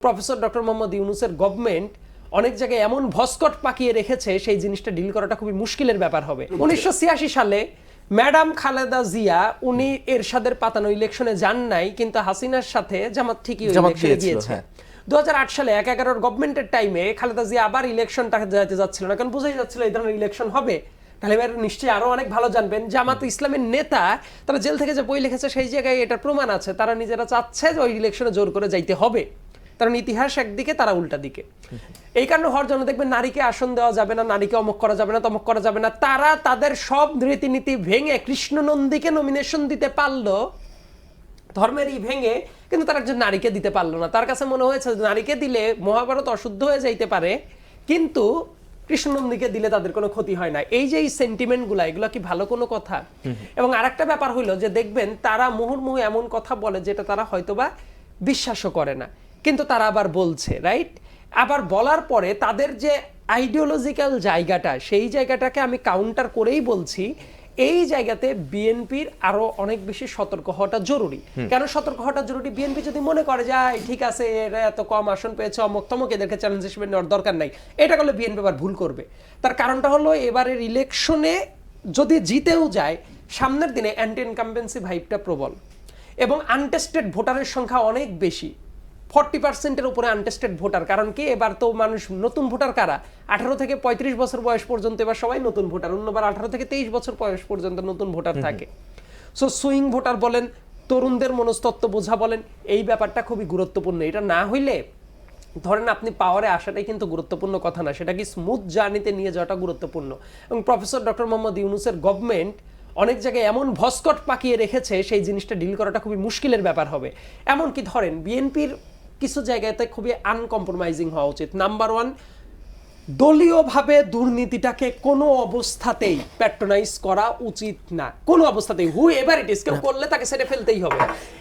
Professor doctor Mohammad ইউনূসের government অনেক জায়গায় এমন ভস্কট পাকিয়ে রেখেছে সেই জিনিসটা ডিল করাটা খুবই মুশকিলের ব্যাপার হবে। 1986 সালে ম্যাডাম খালেদা জিয়া উনি এরশাদের পাতানো ইলেকশনে যান নাই, কিন্তু হাসিনার সাথে জামাত ঠিকই ইলেকশনে গিয়েছে। 2008 সালে 11-11 গভর্নমেন্টের টাইমে খালেদা জিয়া আবার ইলেকশনটা যেতে যাচ্ছিল না, কারণ বোঝাই যাচ্ছিল এই ধরনের ইলেকশন হবে। তাহলে এবার নিশ্চয়ই আরো অনেক ভালো জানবেন জামাত ইসলামের নেতা তারা জেল থেকে যে বই লিখেছে সেই জায়গায় এটার প্রমাণ আছে, তারা নিজেরা চাচ্ছে যে ওই ইলেকশনে জোর করে যাইতে হবে, কারণ ইতিহাস একদিকে তারা উল্টা দিকে। এই কারণে হওয়ার জন্য দেখবেন নারীকে আসন দেওয়া যাবে না, নারীকে অমক করা যাবে না, তমক করা যাবে না। তারা তাদের সব রীতিনীতি ভেঙে কৃষ্ণনন্দীকে নমিনেশন দিতে পারলো, ধর্মেরই ভেঙে, কিন্তু তারা একজন নারীকে দিতে পারলো না। তার কাছে মনে হয়েছে নারীকে দিলে মহাভারত অশুদ্ধ হয়ে যাইতে পারে, কিন্তু কৃষ্ণনন্দীকে দিলে তাদের কোনো ক্ষতি হয় না। এই যে এই সেন্টিমেন্টগুলো, এগুলো কি ভালো কোনো কথা? এবং আরেকটা ব্যাপার হইলো যে দেখবেন তারা মুহুর্মুহু এমন কথা বলে যেটা তারা হয়তোবা বিশ্বাসও করে না, কিন্তু তারা আবার বলছে, রাইট? আবার বলার পরে তাদের যে আইডিওলজিক্যাল জায়গাটা, সেই জায়গাটাকে আমি কাউন্টার করেই বলছি এই জায়গাতে বিএনপির আরো অনেক বেশি সতর্ক হওয়াটা জরুরি। কেন সতর্ক হওয়াটা জরুরি? বিএনপি যদি মনে করে যে ঠিক আছে এরা এত কম আসন পেয়েছে, অমক তমক, এদেরকে চ্যালেঞ্জ হিসেবে নেওয়ার দরকার নাই, এটা করলে বিএনপি আবার ভুল করবে। তার কারণটা হলো এবারের ইলেকশনে যদি জিতেও যায়, সামনের দিনে অ্যান্টি ইনকামবেন্সি ভাইবটা প্রবল এবং আনটেস্টেড ভোটারের সংখ্যা অনেক বেশি, 40%-এর উপরে আনটেস্টেড ভোটার। কারণ কি এবার তো মানুষ নতুন ভোটার কারা? 18 থেকে 35 বছর বয়স পর্যন্ত এবার সবাই নতুন ভোটার, অন্যবার 18 থেকে 23 বছর বয়স পর্যন্ত নতুন ভোটার থাকে। সো সুইং ভোটার বলেন, তরুণদের মনস্তত্ত্ব বোঝা বলেন, এই ব্যাপারটা খুবই গুরুত্বপূর্ণ। এটা না হইলে ধরেন আপনি পাওয়ারে আসাটাই কিন্তু গুরুত্বপূর্ণ কথা না, সেটা কি স্মুথ জার্নিতে নিয়ে যাওয়াটা গুরুত্বপূর্ণ। এবং প্রফেসর ডক্টর মোহাম্মদ ইউনূসের গভর্নমেন্ট অনেক জায়গায় এমন ভস্কট পাকিয়ে রেখেছে সেই জিনিসটা ডিল করাটা খুবই মুশকিলের ব্যাপার হবে। এমনকি ধরেন বিএনপির কিছু জায়গাতে খুবই আনকম্প্রোমাইজিং হওয়া উচিত। নাম্বার 1, দলীয়ভাবে দুর্নীতিটাকে কোনো অবস্থাতেই প্যাট্রোনাইজ করা উচিত না, কোনো অবস্থাতেই। হু এভার ইট ইজ, কেউ করলে তাকে সেটা ফেলতেই হবে।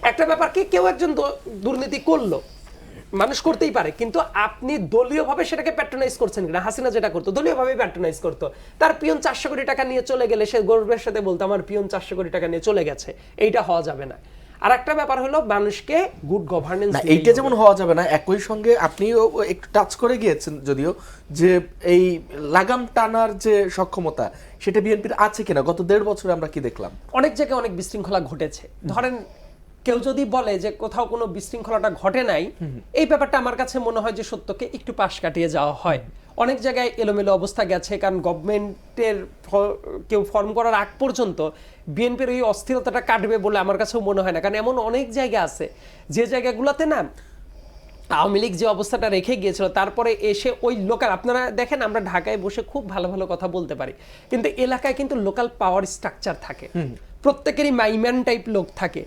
একটা ব্যাপার কি, কেউ একজন দুর্নীতি করলো, মানুষ করতেই পারে, কিন্তু আপনি দলীয়ভাবে সেটাকে প্যাট্রোনাইজ করছেন কিনা। হাসিনা যেটা করতো দলীয়ভাবে প্যাট্রোনাইজ করতো, তার পিয়ন 400 কোটি টাকা নিয়ে চলে গেলে সে গর্বের সাথে বলতো আমার পিয়ন 400 কোটি টাকা নিয়ে চলে গেছে। এইটা হওয়া যাবে না। আর একটা ব্যাপার হলো মানুষকে গুড গভর্নেন্স, এইটা যেমন হওয়া যাবে না, একই সঙ্গে আপনিও একটু টাচ করে গিয়েছেন যদিও, যে এই লাগাম টানার যে সক্ষমতা সেটা বিএনপির আছে কিনা। গত 1.5 বছরে আমরা কি দেখলাম? অনেক জায়গায় অনেক বিশৃঙ্খলা ঘটেছে। ধরেন কেউ যদি বলে যে কোথাও কোনো বিশৃঙ্খলাটা ঘটে নাই, এই ব্যাপারটা আমার কাছে মনে হয় যে সত্যকে একটু পাশ কাটিয়ে যাওয়া হয়। অনেক জায়গায় এলোমেলো অবস্থা গেছে, কারণ গভর্নমেন্টের কেউ ফর্ম করার আগ পর্যন্ত বিএনপির ওই অস্থিরতাটা কাটবে বলে আমার কাছেও মনে হয় না। কারণ এমন অনেক জায়গা আছে যে জায়গাগুলোতে না আওয়ামী লীগ যে অবস্থাটা রেখে গিয়েছিল, তারপরে এসে ওই লোকাল, আপনারা দেখেন আমরা ঢাকায় বসে খুব ভালো ভালো কথা বলতে পারি, কিন্তু এলাকায় কিন্তু লোকাল পাওয়ার স্ট্রাকচার থাকে, প্রত্যেকেরই মাইম্যান টাইপ লোক থাকে।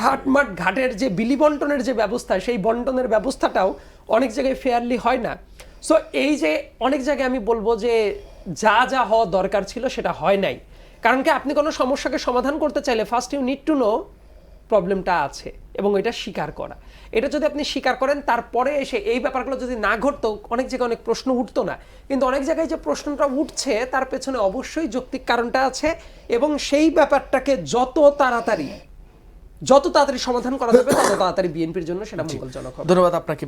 ঘাটমাট ঘাটের যে বিলি বন্টনের যে ব্যবস্থা, সেই বন্টনের ব্যবস্থাটাও অনেক জায়গায় ফেয়ারলি হয় না। সো এই যে অনেক জায়গায় আমি বলবো যে যা যা হওয়া দরকার ছিল সেটা হয় নাই। কারণ কি আপনি কোনো সমস্যাকে সমাধান করতে চাইলে first you need to know প্রবলেমটা আছে এবং এটা স্বীকার করা। এটা যদি আপনি স্বীকার করেন, তারপরে এসে এই ব্যাপারগুলো যদি না ঘটতো, অনেক জায়গায় অনেক প্রশ্ন উঠতো না। কিন্তু অনেক জায়গায় যে প্রশ্নটা উঠছে তার পেছনে অবশ্যই যৌক্তিক কারণটা আছে, এবং সেই ব্যাপারটাকে যত তাড়াতাড়ি সমাধান করা যাবে তত তাড়াতাড়ি বিএনপির জন্য সেটা মঙ্গলজনক হবে। ধন্যবাদ আপনাকে।